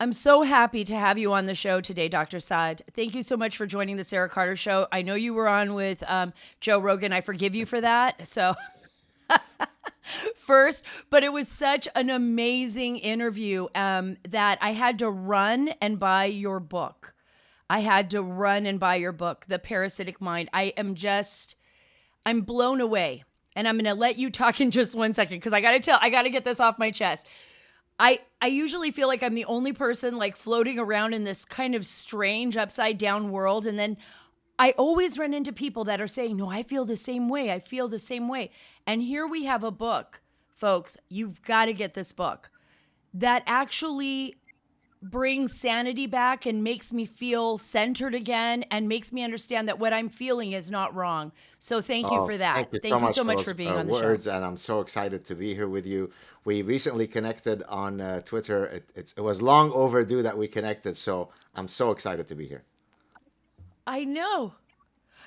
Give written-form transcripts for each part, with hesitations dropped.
I'm so happy to have you on the show today, Dr. Saad. Thank you so much for joining the Sarah Carter Show. I know you were on with Joe Rogan. I forgive you for that. So, first, but it was such an amazing interview that I had to run and buy your book. I had to run and buy your book, The Parasitic Mind. I'm blown away. And I'm going to let you talk in just 1 second because I got to get this off my chest. I usually feel like I'm the only person like floating around in this kind of strange upside down world, and then I always run into people that are saying, "No, I feel the same way. I feel the same way." And here we have a book, folks. You've got to get this book that actually brings sanity back and makes me feel centered again and makes me understand that what I'm feeling is not wrong. So thank you Oh, for that. thank you so Thank you much so for much those for being on the show. words, and I'm so excited to be here with you. We recently connected on Twitter. It was long overdue that we connected, so I'm so excited to be here. I know.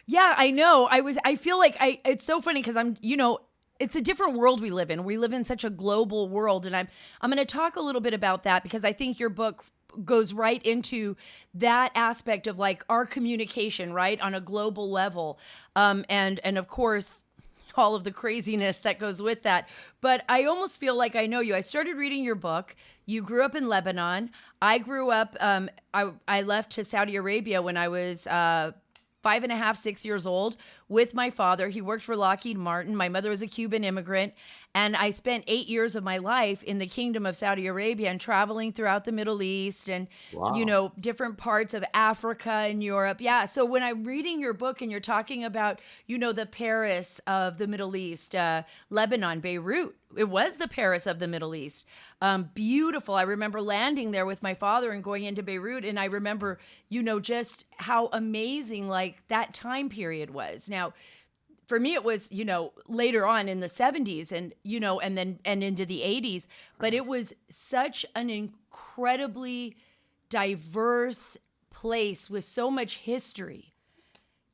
Yeah, I know. I feel like it's so funny because it's a different world we live in. We live in such a global world, and I'm going to talk a little bit about that because I think your book goes right into that aspect of like our communication, right, on a global level. And of course, all of the craziness that goes with that. But I almost feel like I know you. I started reading your book. You grew up in Lebanon. I grew up. I left to Saudi Arabia when I was 5.5, 6 years old with my father. He worked for Lockheed Martin. My mother was a Cuban immigrant. And I spent 8 years of my life in the kingdom of Saudi Arabia and traveling throughout the Middle East and, Wow. different parts of Africa and Europe. Yeah. So when I'm reading your book and you're talking about, the Paris of the Middle East, Lebanon, Beirut, it was the Paris of the Middle East. Beautiful. I remember landing there with my father and going into Beirut. And I remember, just how amazing like that time period was. Now, for me, it was, later on in the 70s and, and into the 80s, but it was such an incredibly diverse place with so much history.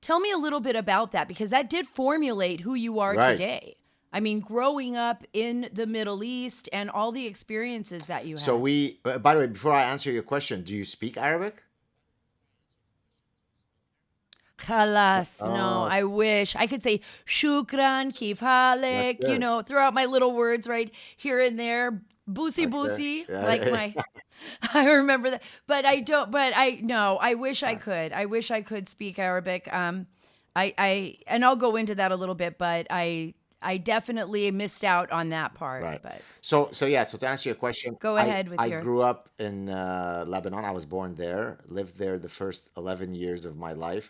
Tell me a little bit about that because that did formulate who you are Right. today. I mean, growing up in the Middle East and all the experiences that you So had. by the way, before I answer your question, do you speak Arabic? Khalas, no, Oh, I wish I could say shukran, kif that's halik, good. throw out my little words right here and there. Boosie Okay. boosie, like Yeah. my, I remember that, but I don't, but I, no, I wish I Right. could. I wish I could speak Arabic. And I'll go into that a little bit, but I definitely missed out on that part, Right. but So yeah. So to answer your question, go I ahead with I your, grew up in Lebanon. I was born there. Lived there the first 11 years of my life.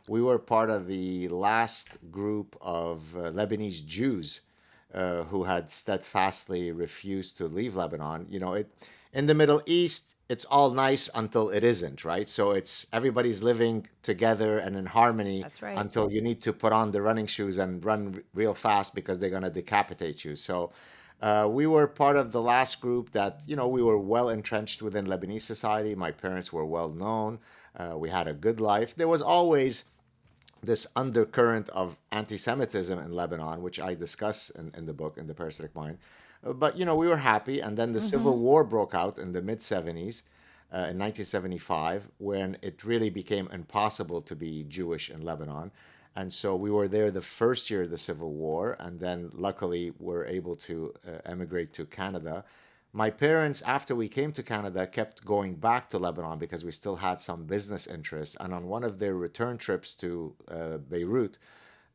We were part of the last group of Lebanese Jews who had steadfastly refused to leave Lebanon. In the Middle East, it's all nice until it isn't, right? So it's everybody's living together and in harmony that's right. until you need to put on the running shoes and run real fast because they're going to decapitate you. So we were part of the last group that, we were well entrenched within Lebanese society. My parents were well known. We had a good life. There was always this undercurrent of anti-Semitism in Lebanon, which I discuss in the book, in The Parasitic Mind. But, we were happy. And then the Civil Mm-hmm. War broke out in the mid 70s, in 1975, when it really became impossible to be Jewish in Lebanon. And so we were there the first year of the Civil War, and then luckily were able to emigrate to Canada. My parents, after we came to Canada, kept going back to Lebanon because we still had some business interests. And on one of their return trips to Beirut,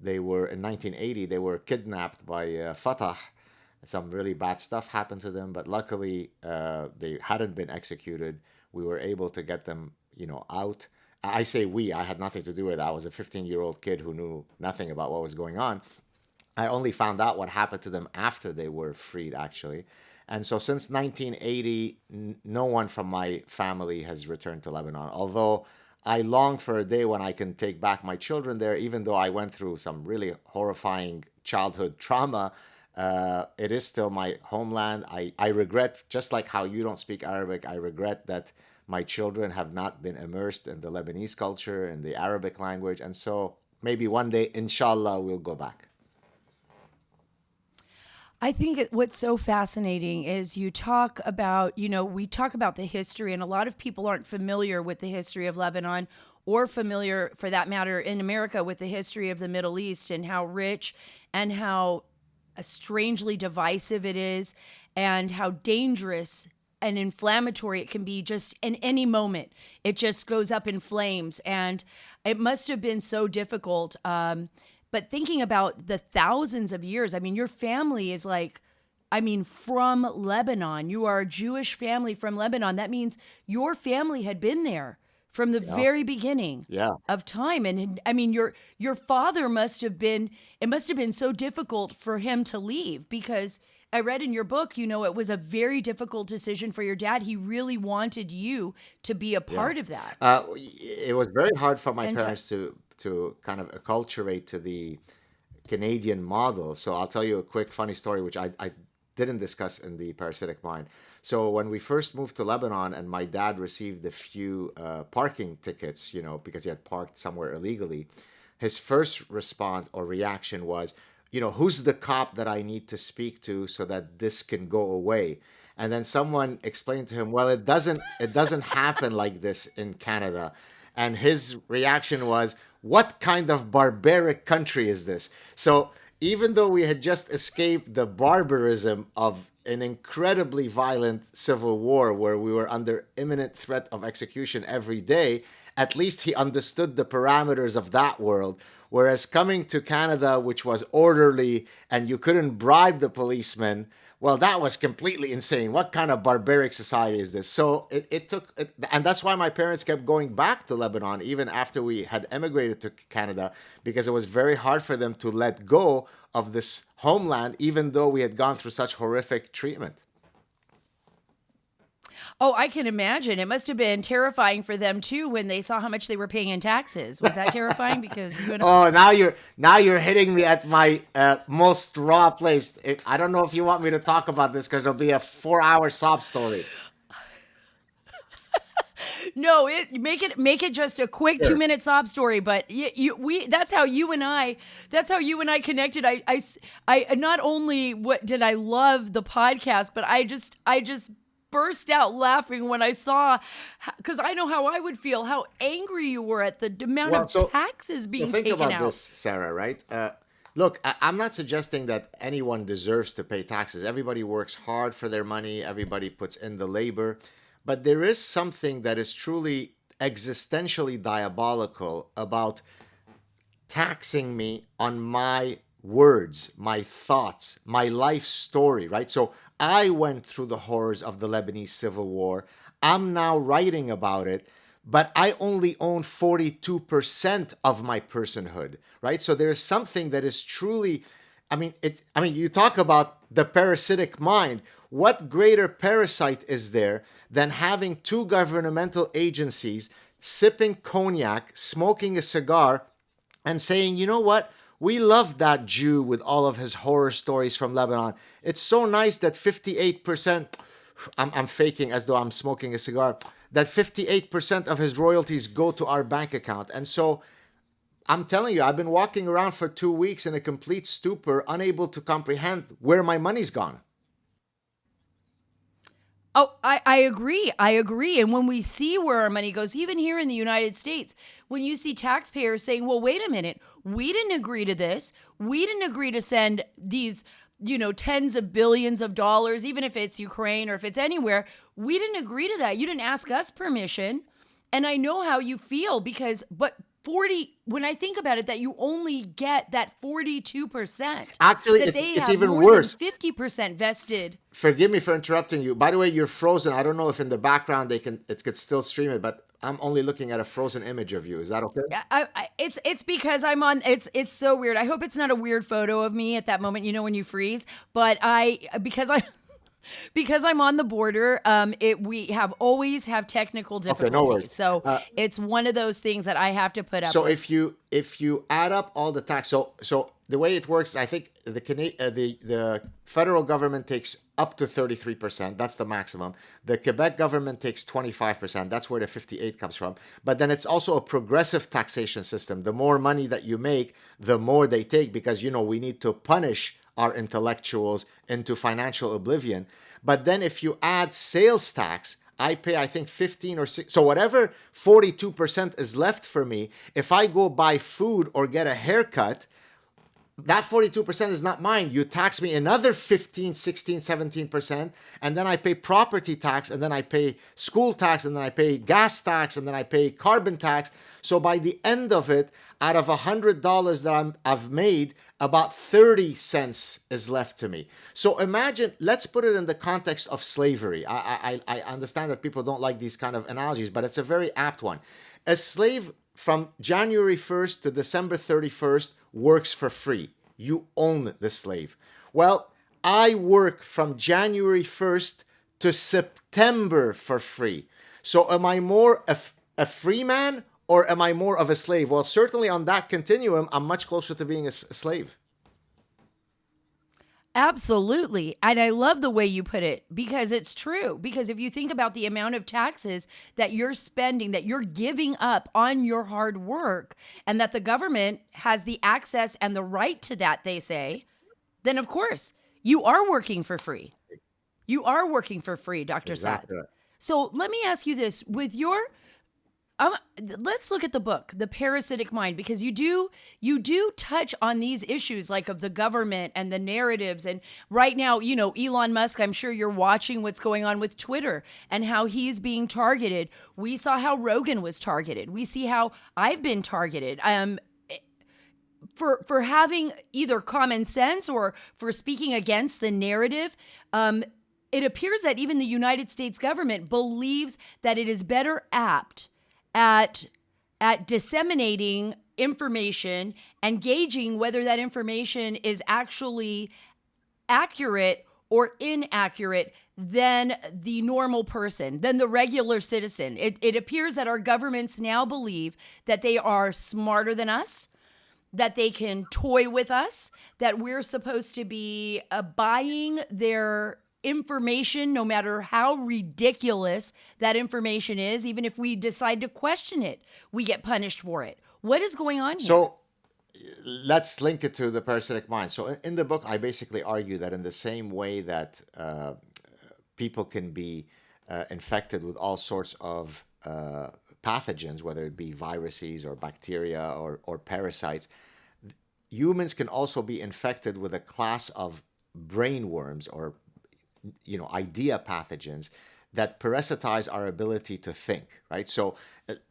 they were in 1980, they were kidnapped by Fatah. Some really bad stuff happened to them, but luckily they hadn't been executed. We were able to get them, out. I say we, I had nothing to do with it. I was a 15-year-old kid who knew nothing about what was going on. I only found out what happened to them after they were freed, actually. And so since 1980, no one from my family has returned to Lebanon. Although I long for a day when I can take back my children there, even though I went through some really horrifying childhood trauma. It is still my homeland. I regret, just like how you don't speak Arabic, I regret that my children have not been immersed in the Lebanese culture and the Arabic language. And so maybe one day, inshallah, we'll go back. I think what's so fascinating is you talk about, we talk about the history, and a lot of people aren't familiar with the history of Lebanon or familiar, for that matter, in America with the history of the Middle East and how rich and how strangely divisive it is and how dangerous and inflammatory it can be just in any moment. It just goes up in flames. And it must have been so difficult. But thinking about the thousands of years, I mean, your family is like, I mean, from Lebanon. You are a Jewish family from Lebanon. That means your family had been there from the Yeah. very beginning Yeah. of time. And I mean, your father must have been, it must have been so difficult for him to leave, because I read in your book, it was a very difficult decision for your dad. He really wanted you to be a Yeah. part of that. It was very hard for my And parents to kind of acculturate to the Canadian model. So I'll tell you a quick funny story, which I didn't discuss in the Parasitic Mind. So when we first moved to Lebanon, and my dad received a few parking tickets, because he had parked somewhere illegally, his first response or reaction was, who's the cop that I need to speak to so that this can go away? And then someone explained to him, well, it doesn't happen like this in Canada. And his reaction was, what kind of barbaric country is this? So even though we had just escaped the barbarism of an incredibly violent civil war where we were under imminent threat of execution every day, at least he understood the parameters of that world. Whereas coming to Canada, which was orderly and you couldn't bribe the policeman, well, that was completely insane. What kind of barbaric society is this? So it took, and that's why my parents kept going back to Lebanon even after we had emigrated to Canada, because it was very hard for them to let go of this homeland, even though we had gone through such horrific treatment. oh, I can imagine. It must have been terrifying for them too when they saw how much they were paying in taxes. Was that terrifying? Because you and Oh, now you're hitting me at my most raw place. I don't know if you want me to talk about this because it'll be a 4-hour sob story. no, make it just a quick Sure. 2 minute sob story. But we that's how you and I connected. I not only what did I love the podcast, but I just burst out laughing when I saw, because I know how I would feel, how angry you were at the amount Well, of taxes so being think taken about out. this, Sarah, right? Look, I'm not suggesting that anyone deserves to pay taxes. Everybody works hard for their money, everybody puts in the labor. But there is something that is truly existentially diabolical about taxing me on my words, my thoughts, my life story, right? So I went through the horrors of the Lebanese civil war. I'm now writing about it, but I only own 42% of my personhood, right? So there's something that is truly, you talk about the parasitic mind. What greater parasite is there than having two governmental agencies sipping cognac, smoking a cigar, and saying, you know what? We love that Jew with all of his horror stories from Lebanon. It's so nice that 58%, I'm faking as though I'm smoking a cigar, that 58% of his royalties go to our bank account. And so I'm telling you, I've been walking around for 2 weeks in a complete stupor, unable to comprehend where my money's gone. Oh, I agree. I agree. And when we see where our money goes, even here in the United States, when you see taxpayers saying, well, wait a minute, we didn't agree to this. We didn't agree to send these, tens of billions of dollars, even if it's Ukraine or if it's anywhere. We didn't agree to that. You didn't ask us permission. And I know how you feel but 40, when I think about it, that you only get that 42%, Actually, that it's, they it's have even more than worse. 50% vested. Forgive me for interrupting you. By the way, you're frozen. I don't know if in the background it could still stream it, but I'm only looking at a frozen image of you. Is that okay? It's because I'm on. It's so weird. I hope it's not a weird photo of me at that moment. When you freeze. But because I'm on the border. We have always have technical Okay, no worries. difficulties. So it's one of those things that I have to put up So with. if you add up all the tax, so the way it works, I think the federal government takes up to 33%. That's the maximum. The Quebec government takes 25%. That's where the 58 comes from. But then it's also a progressive taxation system. The more money that you make, the more they take, because we need to punish our intellectuals into financial oblivion. But then if you add sales tax, I pay, I think, 15 or 6. So whatever 42% is left for me, if I go buy food or get a haircut, that 42% is not mine. You tax me another 15, 16, 17%, and then I pay property tax, and then I pay school tax, and then I pay gas tax, and then I pay carbon tax. So by the end of it, out of $100 that I've made, about 30 cents is left to me. So imagine, let's put it in the context of slavery. I understand that people don't like these kind of analogies, but it's a very apt one. A slave from January 1st to December 31st works for free. You own the slave. Well, I work from January 1st to September for free. So am I more a free man, or am I more of a slave? Well, certainly on that continuum, I'm much closer to being a slave. Absolutely. And I love the way you put it because it's true. Because if you think about the amount of taxes that you're spending, that you're giving up on your hard work, and that the government has the access and the right to that, they say, then of course you are working for free. You are working for free, Dr. Saad. Exactly right. So let me ask you this with your um, let's look at the book, The Parasitic Mind, because you do touch on these issues like of the government and the narratives. And right now, Elon Musk, I'm sure you're watching what's going on with Twitter and how he's being targeted. We saw how Rogan was targeted. We see how I've been targeted. For having either common sense or for speaking against the narrative. It appears that even the United States government believes that it is better apt at disseminating information and gauging whether that information is actually accurate or inaccurate than the normal person, than the regular citizen. It appears that our governments now believe that they are smarter than us, that they can toy with us, that we're supposed to be buying their information, no matter how ridiculous that information is. Even if we decide to question it, we get punished for it. What is going on here? So let's link it to the parasitic mind. So in the book, I basically argue that in the same way that people can be infected with all sorts of pathogens, whether it be viruses or bacteria or parasites, humans can also be infected with a class of brain worms or idea pathogens that parasitize our ability to think, right? So,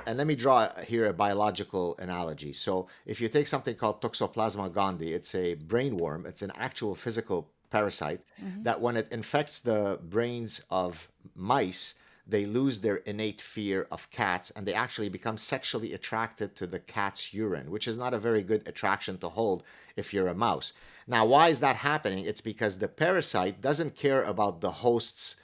and let me draw here a biological analogy. So, if you take something called Toxoplasma gondii, it's a brain worm. It's an actual physical parasite that when it infects the brains of mice, they lose their innate fear of cats and they actually become sexually attracted to the cat's urine, which is not a very good attraction to hold if you're a mouse. Now, why is that happening? It's because the parasite doesn't care about the host's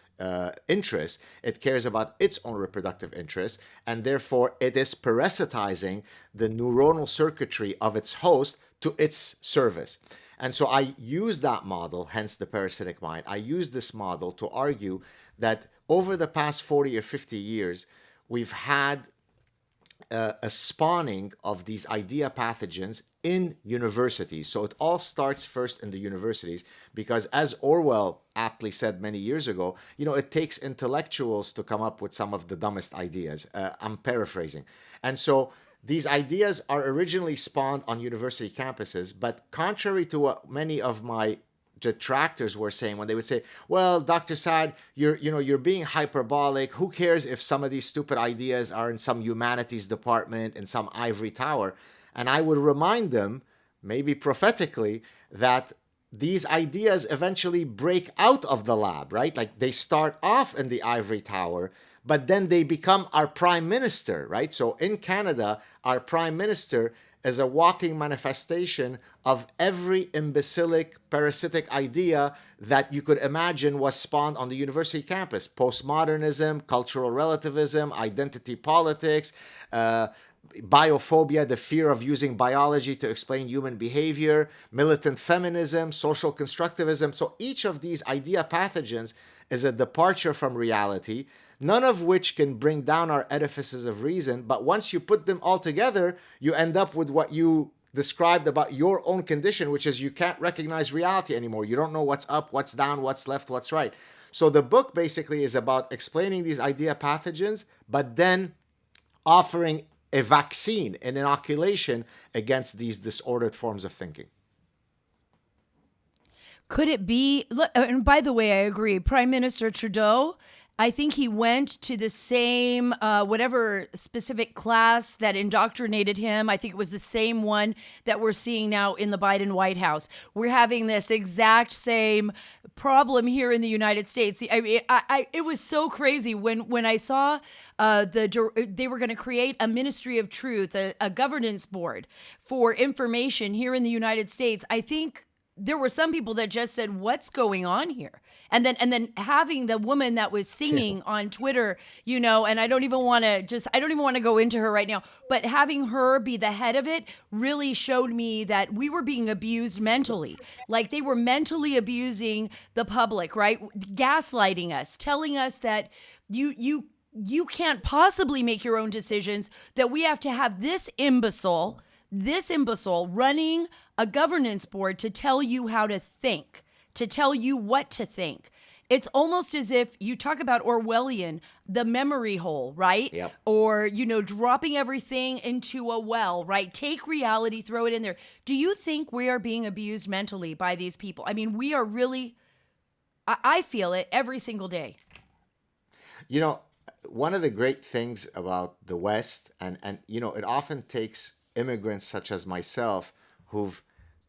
interest. It cares about its own reproductive interest, and therefore it is parasitizing the neuronal circuitry of its host to its service. And so I use that model, hence the parasitic mind. I use this model to argue that over the past 40 or 50 years, we've had a spawning of these idea pathogens in universities. So it all starts first in the universities because, as Orwell aptly said many years ago, it takes intellectuals to come up with some of the dumbest ideas. I'm paraphrasing. And so these ideas are originally spawned on university campuses, but contrary to what many of my detractors were saying when they would say, well, Dr. Saad, you're being hyperbolic. Who cares if some of these stupid ideas are in some humanities department in some ivory tower? And I would remind them, maybe prophetically, that these ideas eventually break out of the lab, right? Like they start off in the ivory tower, but then they become our prime minister, right? So in Canada, our prime minister is a walking manifestation of every imbecilic, parasitic idea that you could imagine was spawned on the university campus. Postmodernism, cultural relativism, identity politics, biophobia, the fear of using biology to explain human behavior, militant feminism, social constructivism. So each of these idea pathogens is a departure from reality, none of which can bring down our edifices of reason. But once you put them all together, you end up with what you described about your own condition, which is you can't recognize reality anymore. You don't know what's up, what's down, what's left, what's right. So the book basically is about explaining these idea pathogens, but then offering a vaccine, an inoculation against these disordered forms of thinking. Could it be? And by the way, I agree. Prime Minister Trudeau, I think he went to the same, whatever specific class that indoctrinated him. I think it was the same one that we're seeing now in the Biden White House. We're having this exact same problem here in the United States. I mean, it was so crazy when I saw they were going to create a Ministry of Truth, a governance board for information here in the United States. I think there were some people that just said, what's going on here? And then having the woman that was singing on Twitter, and I don't even want to go into her right now, but having her be the head of it really showed me that we were being abused mentally. Like they were mentally abusing the public, right? Gaslighting us, telling us that you can't possibly make your own decisions, that we have to have this imbecile running a governance board to tell you how to think, to tell you what to think. It's almost as if you talk about Orwellian, the memory hole, right? Yep. Or, dropping everything into a well, right? Take reality, throw it in there. Do you think we are being abused mentally by these people? I mean, we are really, I feel it every single day. One of the great things about the West, and it often takes immigrants such as myself who've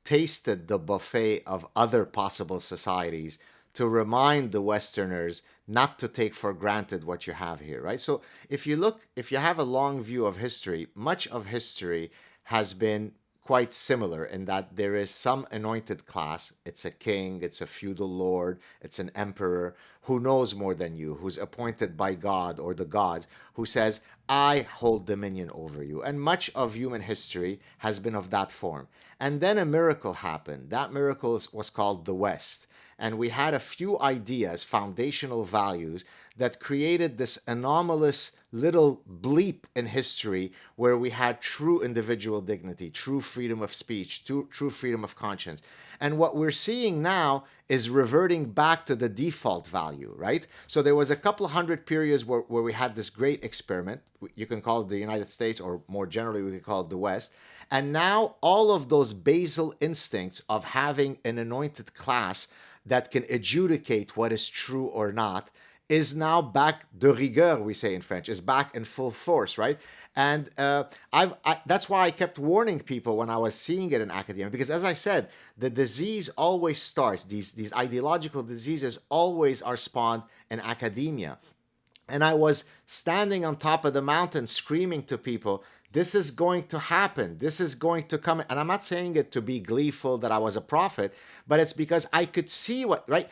tasted the buffet of other possible societies to remind the Westerners not to take for granted what you have here, right? So if you have a long view of history, much of history has been quite similar in that there is some anointed class. It's a king, it's a feudal lord, it's an emperor who knows more than you, who's appointed by God or the gods, who says, I hold dominion over you. And much of human history has been of that form. And then a miracle happened. That miracle was called the West. And we had a few ideas, foundational values, that created this anomalous little bleep in history where we had true individual dignity, true freedom of speech, true freedom of conscience. And what we're seeing now is reverting back to the default value, right? So there was a couple of hundred periods where we had this great experiment. You can call it the United States, or more generally, we can call it the West. And now all of those basal instincts of having an anointed class that can adjudicate what is true or not is now back, de rigueur, we say in French, is back in full force, right? And that's why I kept warning people when I was seeing it in academia, because as I said, the disease always starts, these ideological diseases always are spawned in academia. And I was standing on top of the mountain screaming to people, this is going to happen. This is going to come. And I'm not saying it to be gleeful that I was a prophet, but it's because I could see right?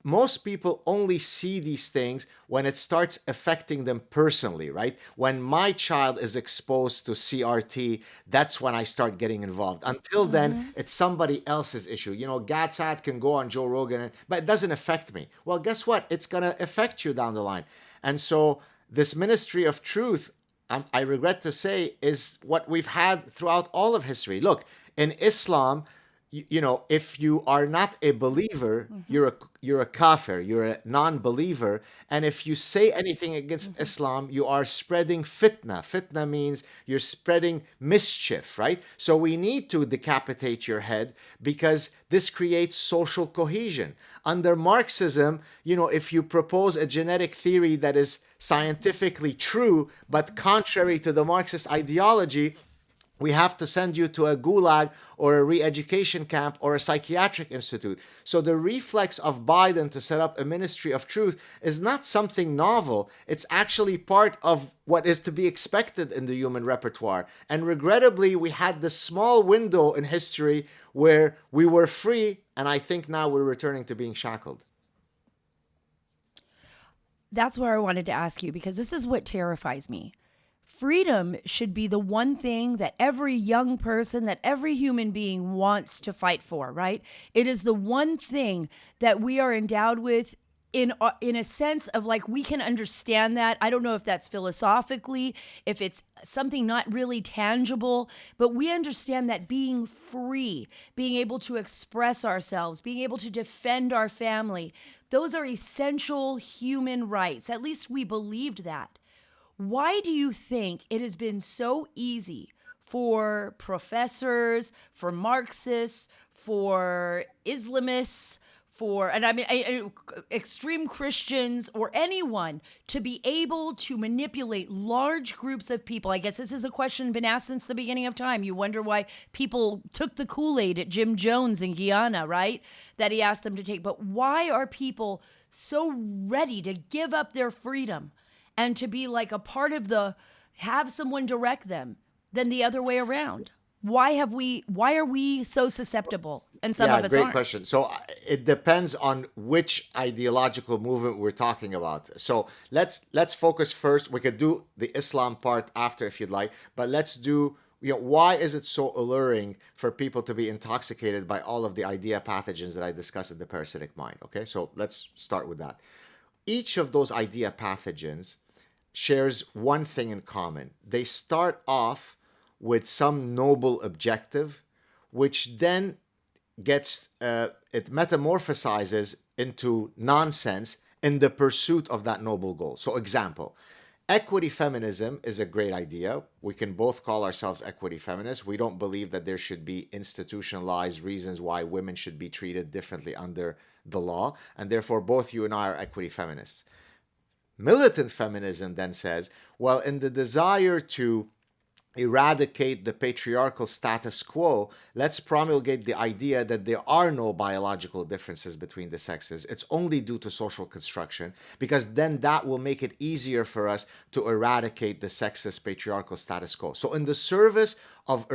Most people only see these things when it starts affecting them personally, right? When my child is exposed to CRT, that's when I start getting involved. Until then, it's somebody else's issue. Gad Saad can go on Joe Rogan, but it doesn't affect me. Well, guess what? It's going to affect you down the line. And so this ministry of truth, I regret to say, is what we've had throughout all of history. Look, in Islam, if you are not a believer, you're a kafir, you're a non-believer. And if you say anything against Islam, you are spreading fitna. Fitna means you're spreading mischief, right? So we need to decapitate your head because this creates social cohesion. Under Marxism, if you propose a genetic theory that is scientifically true, but contrary to the Marxist ideology, we have to send you to a gulag or a re-education camp or a psychiatric institute. So the reflex of Biden to set up a ministry of truth is not something novel. It's actually part of what is to be expected in the human repertoire. And regrettably, we had this small window in history where we were free, and I think now we're returning to being shackled. That's where I wanted to ask you, because this is what terrifies me. Freedom should be the one thing that every young person, that every human being wants to fight for, right? It is the one thing that we are endowed with in a sense of like we can understand that. I don't know if that's philosophically, if it's something not really tangible, but we understand that being free, being able to express ourselves, being able to defend our family, those are essential human rights. At least we believed that. Why do you think it has been so easy for professors, for Marxists, for Islamists, and I mean, extreme Christians or anyone to be able to manipulate large groups of people? I guess this is a question been asked since the beginning of time. You wonder why people took the Kool-Aid at Jim Jones in Guyana, right? That he asked them to take. But why are people so ready to give up their freedom and to be like a part of have someone direct them than the other way around? Why are we so susceptible? And some Yeah, of us great aren't. question. So it depends on which ideological movement we're talking about. So let's focus first. We could do the Islam part after if you'd like, but let's do, why is it so alluring for people to be intoxicated by all of the idea pathogens that I discussed in the Parasitic Mind? Okay, so let's start with that. Each of those idea pathogens shares one thing in common. They start off with some noble objective, which then it metamorphosizes into nonsense in the pursuit of that noble goal. So, example, equity feminism is a great idea. We can both call ourselves equity feminists. We don't believe that there should be institutionalized reasons why women should be treated differently under the law, and therefore both you and I are equity feminists. Militant feminism then says, well, in the desire to eradicate the patriarchal status quo, let's promulgate the idea that there are no biological differences between the sexes. It's only due to social construction, because then that will make it easier for us to eradicate the sexist patriarchal status quo. So in the service of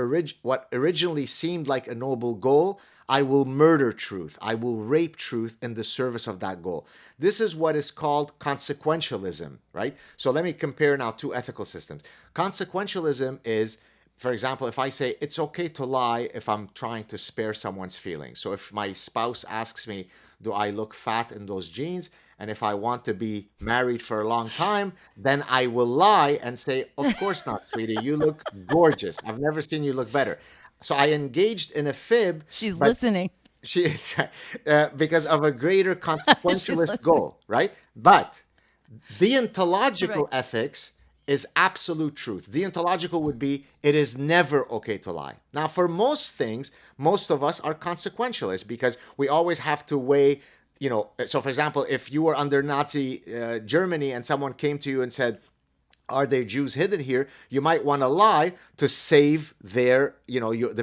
what originally seemed like a noble goal, I will murder truth. I will rape truth in the service of that goal. This is what is called consequentialism, right? So let me compare now two ethical systems. Consequentialism is, for example, if I say it's okay to lie if I'm trying to spare someone's feelings. So if my spouse asks me, do I look fat in those jeans? And if I want to be married for a long time, then I will lie and say, of course not, sweetie. You look gorgeous. I've never seen you look better. So I engaged in a fib, She's but listening. she because of a greater She's consequentialist listening. goal, right? But Right. deontological ethics is absolute truth. Deontological would be it is never okay to lie. Now, for most things, most of us are consequentialists because we always have to weigh. So for example, if you were under Nazi Germany and someone came to you and said, are there Jews hidden here? You might want to lie to save the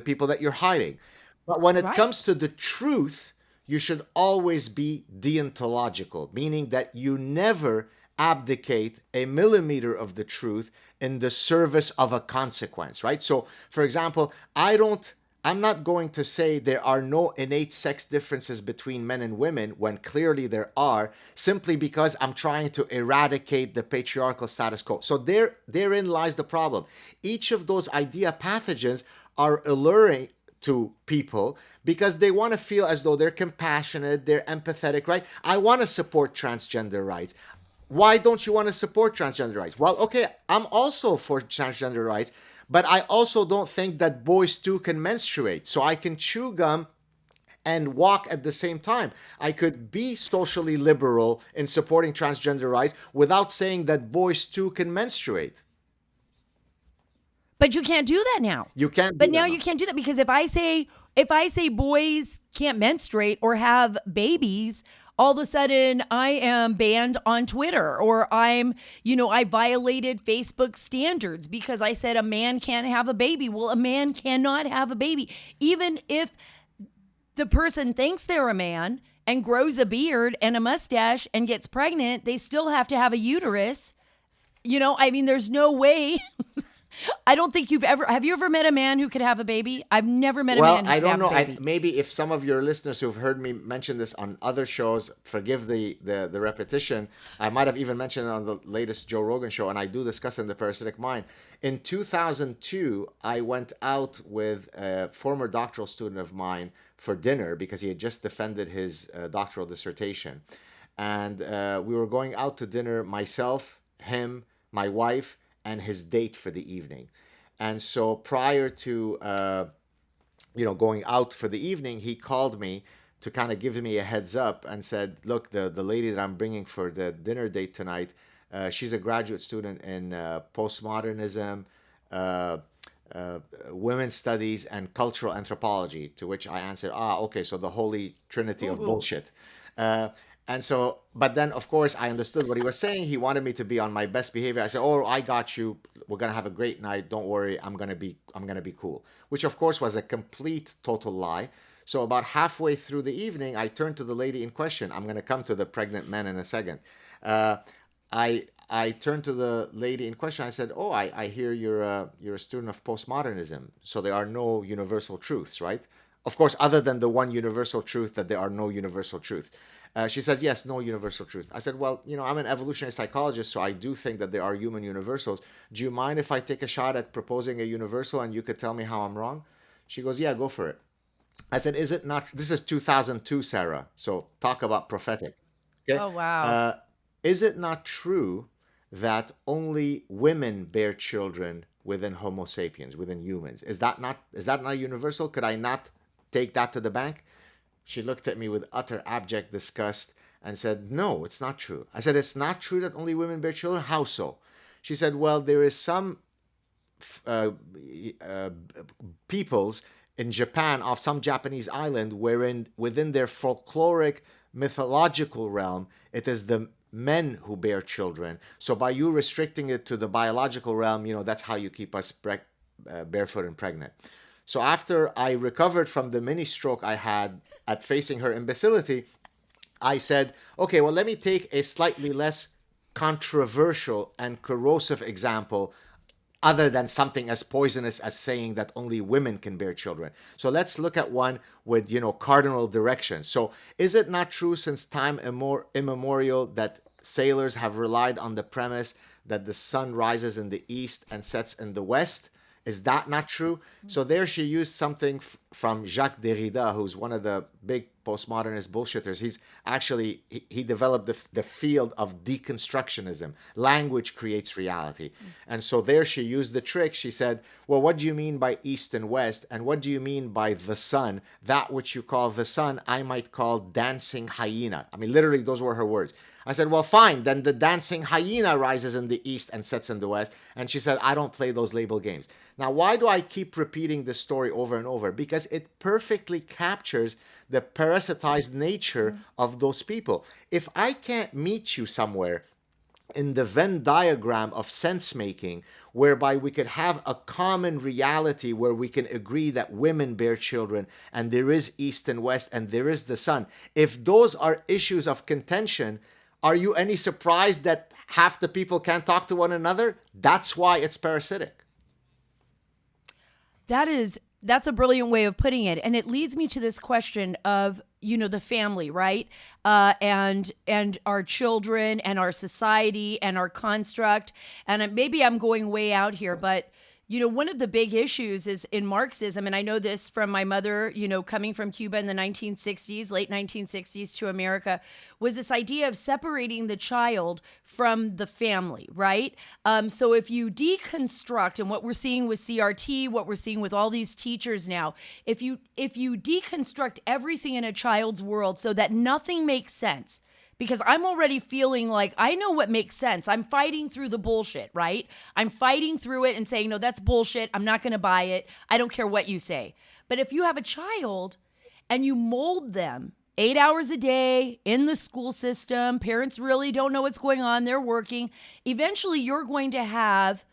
people that you're hiding. But when it Right. comes to the truth, you should always be deontological, meaning that you never abdicate a millimeter of the truth in the service of a consequence, right? So, for example, I'm not going to say there are no innate sex differences between men and women when clearly there are, simply because I'm trying to eradicate the patriarchal status quo. So therein lies the problem. Each of those idea pathogens are alluring to people because they want to feel as though they're compassionate, they're empathetic, right? I want to support transgender rights. Why don't you want to support transgender rights? Well, okay, I'm also for transgender rights, but I also don't think that boys too can menstruate. So I can chew gum and walk at the same time. I could be socially liberal in supporting transgender rights without saying that boys too can menstruate. But you can't do that now. You can't But do now that you now. can't do that because if I say boys can't menstruate or have babies, all of a sudden I am banned on Twitter or I violated Facebook standards because I said a man can't have a baby. Well, a man cannot have a baby. Even if the person thinks they're a man and grows a beard and a mustache and gets pregnant, they still have to have a uterus. There's no way. I don't think have you ever met a man who could have a baby? I've never met a Well, man who I could don't have a know. baby. Maybe if some of your listeners who've heard me mention this on other shows, forgive the repetition. I might have even mentioned it on the latest Joe Rogan show, and I do discuss in the Parasitic Mind. In 2002, I went out with a former doctoral student of mine for dinner because he had just defended his doctoral dissertation. and we were going out to dinner, myself, him, my wife, and his date for the evening. And so prior to going out for the evening, he called me to kind of give me a heads up and said, "Look, the lady that I'm bringing for the dinner date tonight, she's a graduate student in postmodernism, uh, uh, women's studies, and cultural anthropology." To which I answered, "Ah, okay, so the holy trinity of Ooh. bullshit." Uh, and so, but then of course I understood what he was saying. He wanted me to be on my best behavior. I said, "Oh, I got you. We're gonna have a great night. Don't worry. I'm gonna be cool." Which of course was a complete total lie. So about halfway through the evening, I turned to the lady in question. I'm gonna come to the pregnant men in a second. Uh, I turned to the lady in question. I said, "Oh, I hear you're a student of postmodernism. So there are no universal truths, right? Of course, other than the one universal truth that there are no universal truths." She says, "Yes, no universal truth." I said, "Well, I'm an evolutionary psychologist, so I do think that there are human universals. Do you mind if I take a shot at proposing a universal and you could tell me how I'm wrong?" She goes, "Yeah, go for it." I said, "Is it not?" This is 2002, Sarah. So talk about prophetic. Okay. Oh, wow. Uh, is it not true that only women bear children within Homo sapiens, within humans? Is that not universal? Could I not take that to the bank? She looked at me with utter abject disgust and said, "No, it's not true." I said, "It's not true that only women bear children? How so?" She said, "Well, there is some uh, uh, peoples in Japan, off some Japanese island, wherein within their folkloric mythological realm, it is the men who bear children. So by you restricting it to the biological realm, that's how you keep us barefoot and pregnant." So after I recovered from the mini stroke I had at facing her imbecility, I said, "Okay, well, let me take a slightly less controversial and corrosive example other than something as poisonous as saying that only women can bear children. So let's look at one with, cardinal direction. So is it not true since time immemorial that sailors have relied on the premise that the sun rises in the east and sets in the west? Is that not true?" So there she used something from Jacques Derrida, who's one of the big postmodernist bullshitters. He developed the field of deconstructionism. Language creates reality. And so there she used the trick. She said, "Well, what do you mean by east and west? And what do you mean by the sun? That which you call the sun, I might call dancing hyena." I mean, literally, those were her words. I said, "Well, fine. Then the dancing hyena rises in the east and sets in the west." And she said, "I don't play those label games." Now, why do I keep repeating this story over and over? Because it perfectly captures the parasitized nature of those people. If I can't meet you somewhere in the Venn diagram of sense making, whereby we could have a common reality where we can agree that women bear children and there is east and west and there is the sun. If those are issues of contention, are you any surprised that half the people can't talk to one another? That's why it's parasitic. That's a brilliant way of putting it, and it leads me to this question of the family, right? And our children and our society and our construct. And maybe I'm going way out here, but one of the big issues is in Marxism, and I know this from my mother, coming from Cuba in the 1960s, late 1960s to America, was this idea of separating the child from the family, right? So if you deconstruct, and what we're seeing with CRT, what we're seeing with all these teachers now, if you deconstruct everything in a child's world so that nothing makes sense, because I'm already feeling like I know what makes sense. I'm fighting through the bullshit, right? I'm fighting through it and saying, no, that's bullshit. I'm not going to buy it. I don't care what you say. But if you have a child and you mold them 8 hours a day in the school system, parents really don't know what's going on, they're working, eventually you're going to have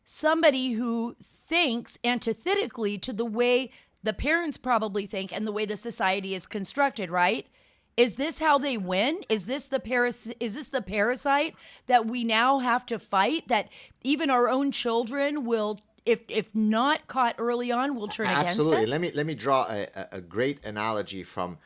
somebody who thinks antithetically to the way the parents probably think and the way the society is constructed, right? Is this how they win? Is this the parasite that we now have to fight, that even our own children will, if not caught early on, will turn against Absolutely. us? Let me draw a great analogy from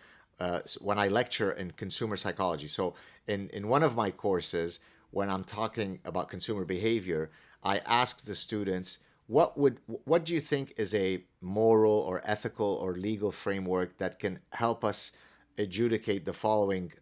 when I lecture in consumer psychology. So in one of my courses, when I'm talking about consumer behavior, I ask the students, what do you think is a moral or ethical or legal framework that can help us adjudicate the following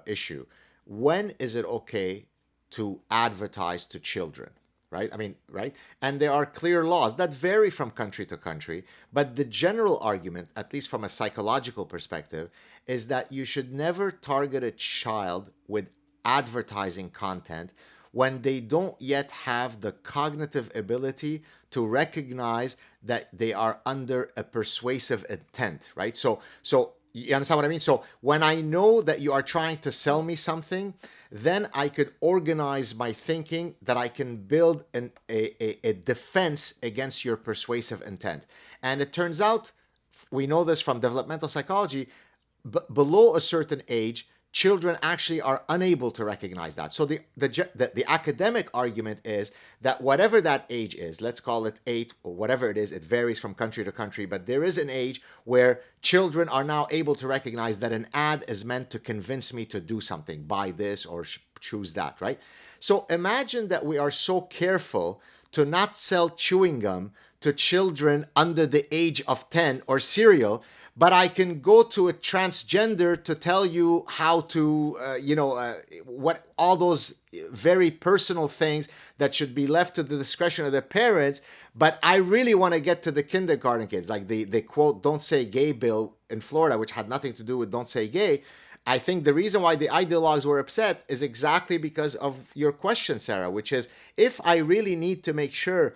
issue? when is it okay to advertise to children? Right? I mean, right? And there are clear laws that vary from country to country, but the general argument, at least from a psychological perspective, is that you should never target a child with advertising content when they don't yet have the cognitive ability to recognize that they are under a persuasive intent, right? So you understand what I mean? So when I know that you are trying to sell me something, then I could organize my thinking that I can build a defense against your persuasive intent. And it turns out, we know this from developmental psychology, below a certain age, children actually are unable to recognize that. So the academic argument is that whatever that age is, let's call it 8 or whatever it is, it varies from country to country, but there is an age where children are now able to recognize that an ad is meant to convince me to do something, buy this or choose that, right? So imagine that we are so careful to not sell chewing gum to children under the age of 10 or cereal, but I can go to a transgender to tell you how to, what all those very personal things that should be left to the discretion of the parents. But I really want to get to the kindergarten kids, like the quote, "Don't say gay" bill in Florida, which had nothing to do with "Don't say gay." I think the reason why the ideologues were upset is exactly because of your question, Sarah, which is, if I really need to make sure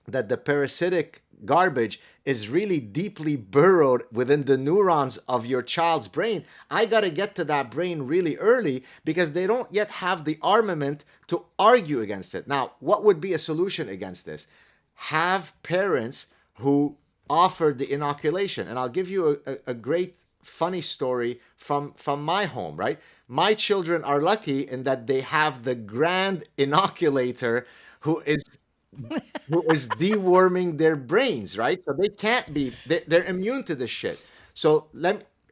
that the parasitic garbage is really deeply burrowed within the neurons of your child's brain, I got to get to that brain really early because they don't yet have the armament to argue against it. Now, what would be a solution against this? Have parents who offered the inoculation. And I'll give you a great funny story from my home, right? My children are lucky in that they have the grand inoculator who is deworming their brains, right? So they can't be, they're immune to this shit. So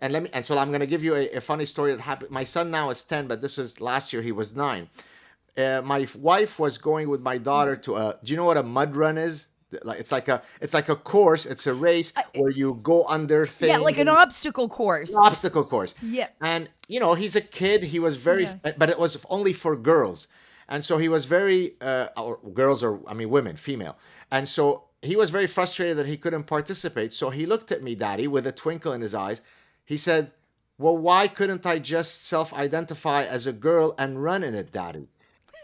and so I'm going to give you a funny story that happened. My son now is 10, but this was last year, he was 9. My wife was going with my daughter to do you know what a mud run is? Like it's like a course, it's a race where you go under Yeah, things, like an obstacle an course. obstacle course. Yeah. And he's a kid, he was very, Yeah. but it was only for girls. And so he was very or girls, or I mean women, female. And so he was very frustrated that he couldn't participate. So he looked at me, Daddy, with a twinkle in his eyes. He said, "Well, why couldn't I just self-identify as a girl and run in it, Daddy?"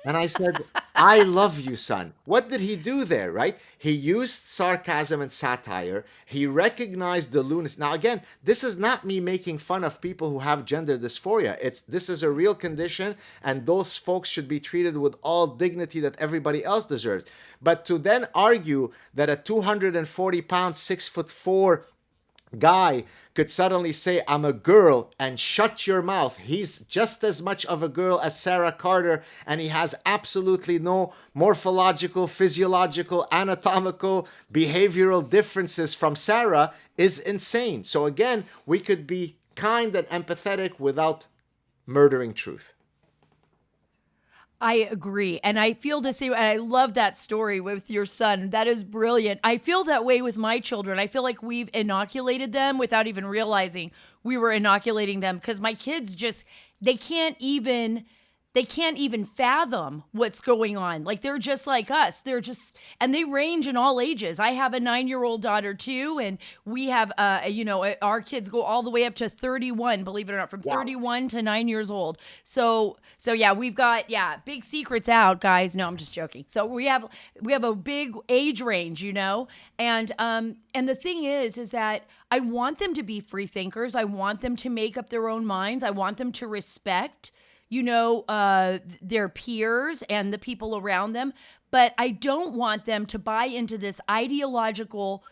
And I said, "I love you, son." What did he do there, right? He used sarcasm and satire. He recognized the lunacy. Now, again, this is not me making fun of people who have gender dysphoria. This is a real condition, and those folks should be treated with all dignity that everybody else deserves. But to then argue that a 240-pound, 6'4" guy could suddenly say, "I'm a girl," and shut your mouth. He's just as much of a girl as Sarah Carter, and he has absolutely no morphological, physiological, anatomical, behavioral differences from Sarah, is insane. So again, we could be kind and empathetic without murdering truth. I agree. And I feel the same. And I love that story with your son. That is brilliant. I feel that way with my children. I feel like we've inoculated them without even realizing we were inoculating them, because my kids just, they can't even fathom what's going on. Like, they're just like us. And they range in all ages. I have a 9-year-old daughter too, and we have our kids go all the way up to 31, believe it or not, from 31 to 9 years old. So yeah, we've got big secrets out, guys. No, I'm just joking. So we have a big age range, and the thing is that I want them to be free thinkers. I want them to make up their own minds. I want them to respect their peers and the people around them. But I don't want them to buy into this ideological,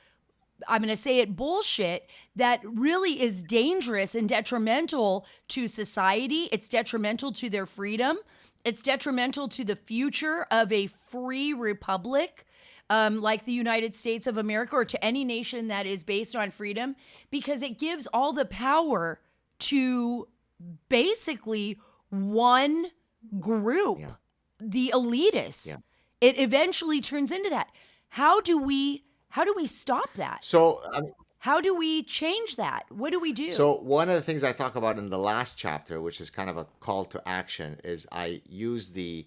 I'm going to say it, bullshit that really is dangerous and detrimental to society. It's detrimental to their freedom. It's detrimental to the future of a free republic, like the United States of America, or to any nation that is based on freedom, because it gives all the power to basically one group, the elitists. It eventually turns into that. How do we stop that? So How do we change that? What do we do? So one of the things I talk about in the last chapter, which is kind of a call to action, is I use the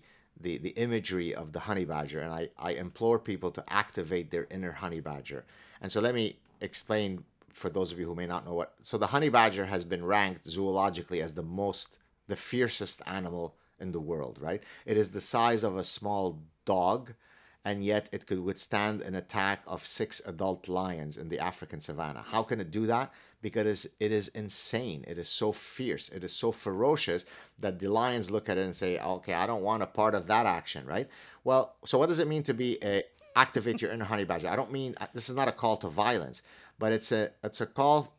imagery of the honey badger, and I implore people to activate their inner honey badger. And so let me explain for those of you who may not know what. So the honey badger has been ranked zoologically as the fiercest animal in the world, right? It is the size of a small dog, and yet it could withstand an attack of 6 adult lions in the African savannah. How can it do that? Because it is insane. It is so fierce. It is so ferocious that the lions look at it and say, okay, I don't want a part of that action, right? Well, so what does it mean to be a activate your inner honey badger? I don't mean, this is not a call to violence, but it's a call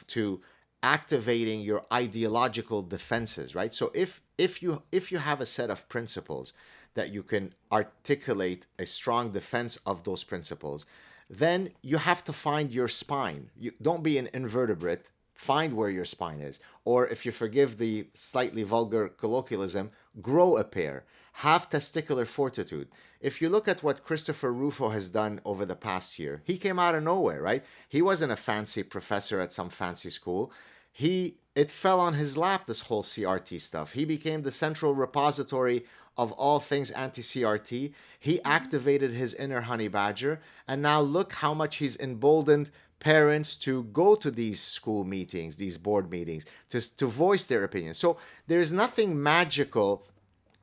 to activating your ideological defenses, right? So if you have a set of principles that you can articulate a strong defense of those principles, then you have to find your spine. You don't be an invertebrate. Find where your spine is. Or if you forgive the slightly vulgar colloquialism, grow a pair. Have testicular fortitude. If you look at what Christopher Rufo has done over the past year, he came out of nowhere, right? He wasn't a fancy professor at some fancy school. It fell on his lap, this whole CRT stuff. He became the central repository of all things anti-CRT. He activated his inner honey badger, and now look how much he's emboldened parents to go to these school meetings, these board meetings, to voice their opinions. So there's nothing magical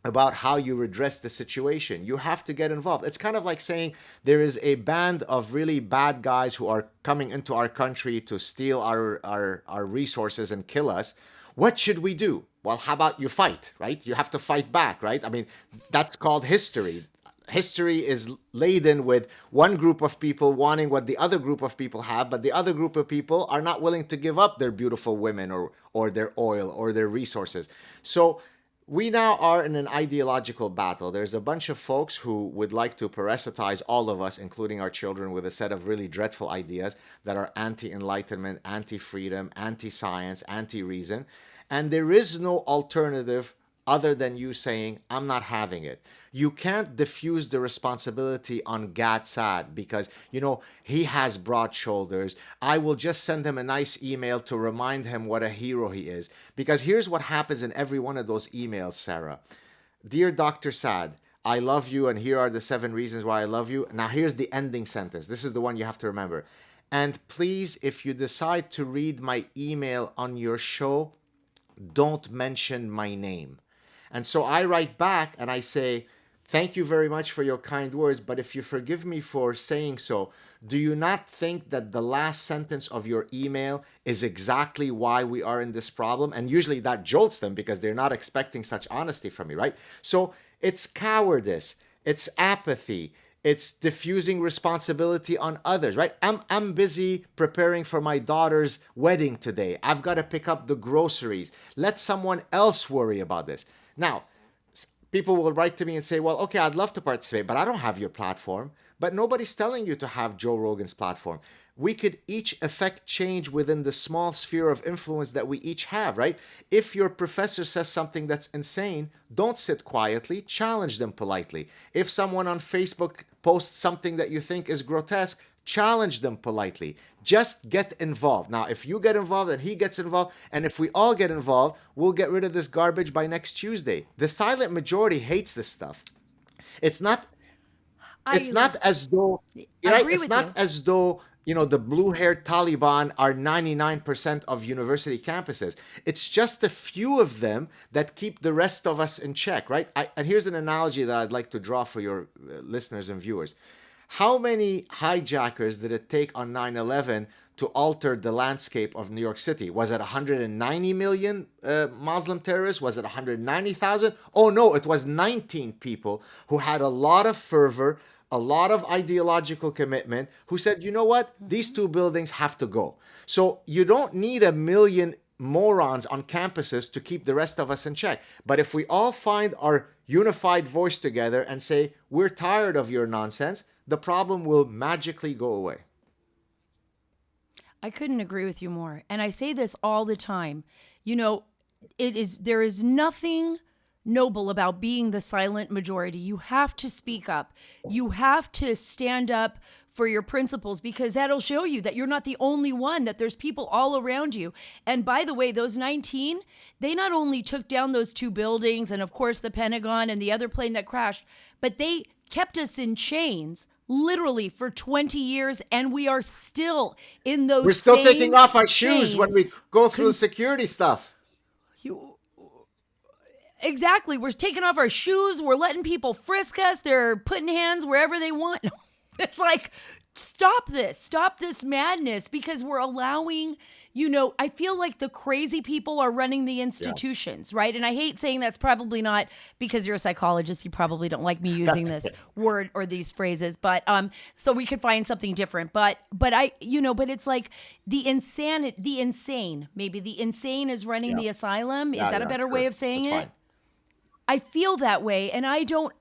about how you redress the situation. You have to get involved. It's kind of like saying there is a band of really bad guys who are coming into our country to steal our resources and kill us. What should we do? Well, how about you fight, right? You have to fight back, right? I mean, that's called history. History is laden with one group of people wanting what the other group of people have, but the other group of people are not willing to give up their beautiful women or their oil or their resources. So we now are in an ideological battle. There's a bunch of folks who would like to parasitize all of us, including our children, with a set of really dreadful ideas that are anti-enlightenment, anti-freedom, anti-science, anti-reason. And there is no alternative other than you saying, I'm not having it. You can't diffuse the responsibility on Gad Saad because, he has broad shoulders. I will just send him a nice email to remind him what a hero he is. Because here's what happens in every one of those emails, Sarah. Dear Dr. Saad, I love you, and here are the 7 reasons why I love you. Now, here's the ending sentence. This is the one you have to remember. And please, if you decide to read my email on your show, don't mention my name. And so I write back and I say, thank you very much for your kind words, but if you forgive me for saying so, do you not think that the last sentence of your email is exactly why we are in this problem? And usually that jolts them because they're not expecting such honesty from me, right? So it's cowardice, it's apathy, it's diffusing responsibility on others, right? I'm busy preparing for my daughter's wedding today. I've got to pick up the groceries. Let someone else worry about this. Now, people will write to me and say, well, okay, I'd love to participate, but I don't have your platform. But nobody's telling you to have Joe Rogan's platform. We could each affect change within the small sphere of influence that we each have, right? If your professor says something that's insane, don't sit quietly, challenge them politely. If someone on Facebook posts something that you think is grotesque, challenge them politely. Just get involved. Now, if you get involved and he gets involved, and if we all get involved, we'll get rid of this garbage by next Tuesday. The silent majority hates this stuff. It's not it's I not as though, right? agree It's with not you. as though, the blue-haired Taliban are 99% of university campuses. It's just a few of them that keep the rest of us in check, right? And here's an analogy that I'd like to draw for your listeners and viewers. How many hijackers did it take on 9/11 to alter the landscape of New York City? Was it 190 million Muslim terrorists? Was it 190,000? Oh no, it was 19 people who had a lot of fervor, a lot of ideological commitment, who said, you know what? These 2 buildings have to go. So you don't need a million morons on campuses to keep the rest of us in check. But if we all find our unified voice together and say, we're tired of your nonsense, the problem will magically go away. I couldn't agree with you more. And I say this all the time. You know, there is nothing noble about being the silent majority. You have to speak up. You have to stand up for your principles, because that'll show you that you're not the only one, that there's people all around you. And by the way, those 19, they not only took down those 2 buildings and, of course, the Pentagon and the other plane that crashed, but they kept us in chains literally for 20 years, and we are still in those We're still same taking off our shoes chains. when we go through the security stuff. Exactly. We're taking off our shoes. We're letting people frisk us. They're putting hands wherever they want. It's like, stop this. Stop this madness, because we're allowing, I feel like the crazy people are running the institutions, right? And I hate saying that's probably not because you're a psychologist. You probably don't like me using this word or these phrases, but so we could find something different. But it's like the insane. Maybe the insane is running the asylum. Is that a better way of saying it? Fine. I feel that way, and I don't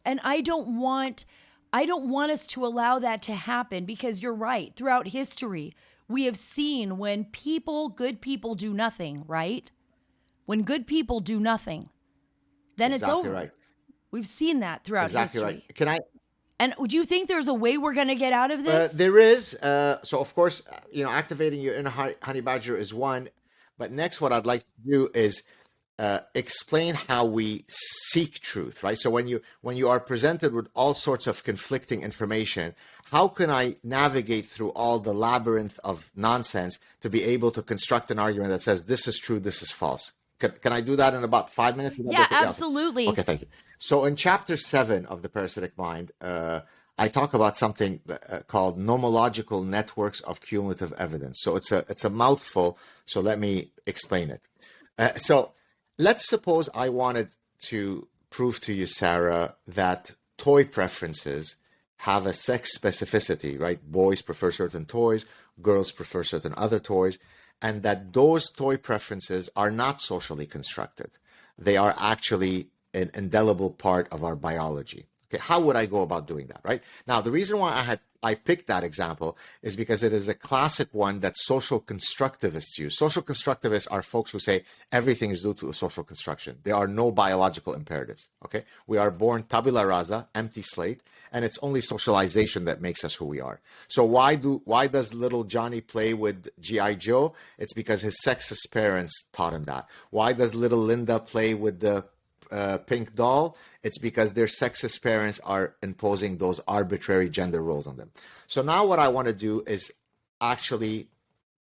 want us to allow that to happen, because you're right. Throughout history, we have seen when good people do nothing, right? When good people do nothing, then it's over. Right. We've seen that throughout history. Right. Can I? And do you think there's a way we're going to get out of this? There is. So of course, activating your inner honey badger is one. But next, what I'd like to do is explain how we seek truth, right? So when you are presented with all sorts of conflicting information, how can I navigate through all the labyrinth of nonsense to be able to construct an argument that says this is true, this is false? Can I do that in about 5 minutes? Yeah, absolutely. Okay, thank you. So in chapter 7 of the Parasitic Mind, I talk about something called nomological networks of cumulative evidence. So it's a mouthful. So let me explain it. So let's suppose I wanted to prove to you, Sara, that toy preferences have a sex specificity, right? Boys prefer certain toys, girls prefer certain other toys, and that those toy preferences are not socially constructed. They are actually an indelible part of our biology. Okay, how would I go about doing that, right? Now, the reason why I picked that example is because it is a classic one that social constructivists use. Social constructivists are folks who say everything is due to a social construction. There are no biological imperatives, okay? We are born tabula rasa, empty slate, and it's only socialization that makes us who we are. So why does little Johnny play with G.I. Joe? It's because his sexist parents taught him that. Why does little Linda play with the pink doll? It's because their sexist parents are imposing those arbitrary gender roles on them. So now what I want to do is actually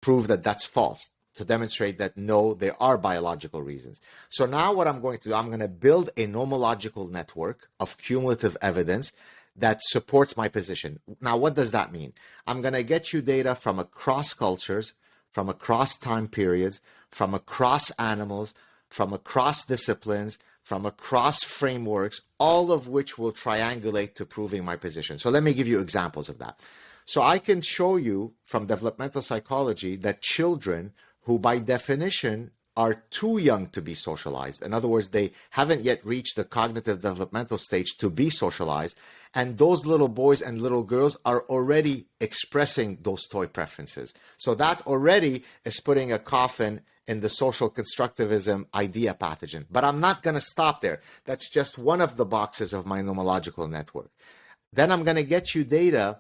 prove that that's false, to demonstrate that no, there are biological reasons. So now what I'm going to do, I'm going to build a nomological network of cumulative evidence that supports my position. Now, what does that mean? I'm going to get you data from across cultures, from across time periods, from across animals, from across disciplines, from across frameworks, all of which will triangulate to proving my position. So let me give you examples of that. So I can show you from developmental psychology that children who by definition are too young to be socialized, in other words, they haven't yet reached the cognitive developmental stage to be socialized, and those little boys and little girls are already expressing those toy preferences. So that already is putting a coffin in the social constructivism idea pathogen. But I'm not going to stop there. That's just one of the boxes of my nomological network. Then I'm going to get you data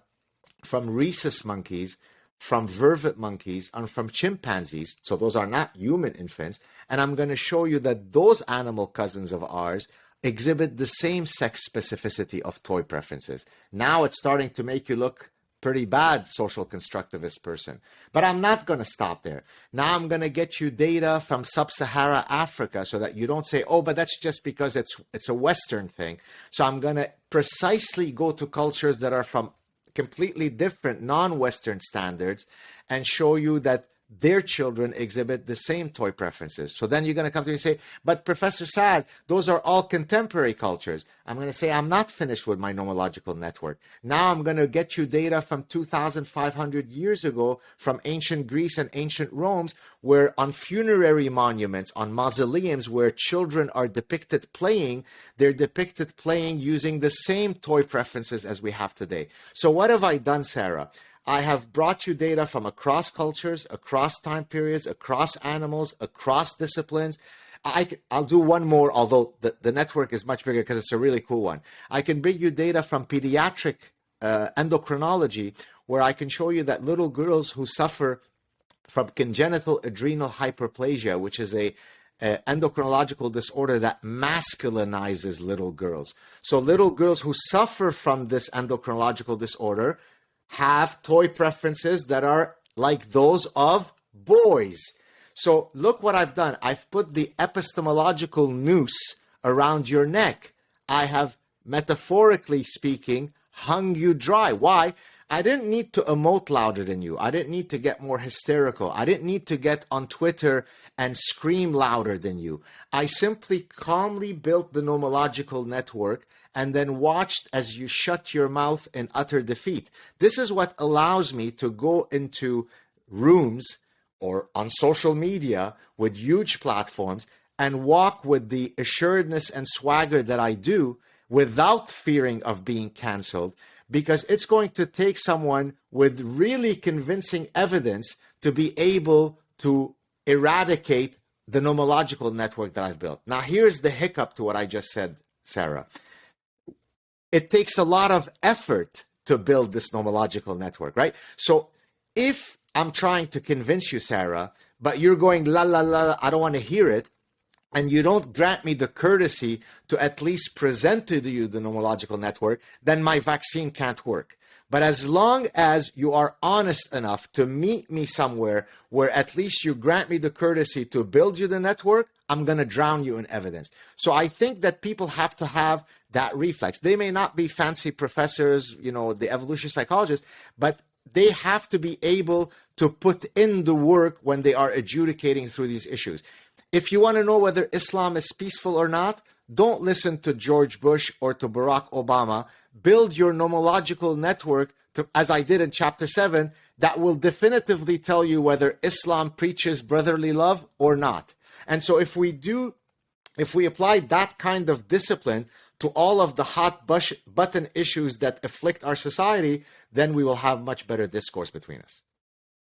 from rhesus monkeys, from vervet monkeys, and from chimpanzees. So those are not human infants. And I'm going to show you that those animal cousins of ours exhibit the same sex specificity of toy preferences. Now it's starting to make you look pretty bad, social constructivist person. But I'm not going to stop there. Now I'm going to get you data from sub-Sahara Africa so that you don't say, oh, but that's just because it's a Western thing. So I'm going to precisely go to cultures that are from completely different non-Western standards and show you that their children exhibit the same toy preferences. So then you're going to come to me and say, but Professor Saad, those are all contemporary cultures. I'm going to say, I'm not finished with my nomological network. Now I'm going to get you data from 2,500 years ago from ancient Greece and ancient Rome, where on funerary monuments, on mausoleums where children are depicted playing, they're depicted playing using the same toy preferences as we have today. So what have I done, Sara? I have brought you data from across cultures, across time periods, across animals, across disciplines. I'll do one more, although the network is much bigger because it's a really cool one. I can bring you data from pediatric endocrinology, where I can show you that little girls who suffer from congenital adrenal hyperplasia, which is a endocrinological disorder that masculinizes little girls. So little girls who suffer from this endocrinological disorder have toy preferences that are like those of boys. So look what I've done. I've put the epistemological noose around your neck. I have, metaphorically speaking, hung you dry. Why? I didn't need to emote louder than you. I didn't need to get more hysterical. I didn't need to get on Twitter and scream louder than you. I simply calmly built the nomological network and then watched as you shut your mouth in utter defeat. This is what allows me to go into rooms or on social media with huge platforms and walk with the assuredness and swagger that I do without fearing of being canceled, because it's going to take someone with really convincing evidence to be able to eradicate the nomological network that I've built. Now, here's the hiccup to what I just said, Sarah. It takes a lot of effort to build this nomological network, right? So if I'm trying to convince you, Sara, but you're going, la, la, la, I don't want to hear it, and you don't grant me the courtesy to at least present to you the nomological network, then my vaccine can't work. But as long as you are honest enough to meet me somewhere where at least you grant me the courtesy to build you the network, I'm going to drown you in evidence. So I think that people have to have that reflex. They may not be fancy professors, the evolutionary psychologists, but they have to be able to put in the work when they are adjudicating through these issues. If you want to know whether Islam is peaceful or not, don't listen to George Bush or to Barack Obama. Build your nomological network, as I did in chapter 7, that will definitively tell you whether Islam preaches brotherly love or not. And so if we apply that kind of discipline to all of the hot button issues that afflict our society, then we will have much better discourse between us.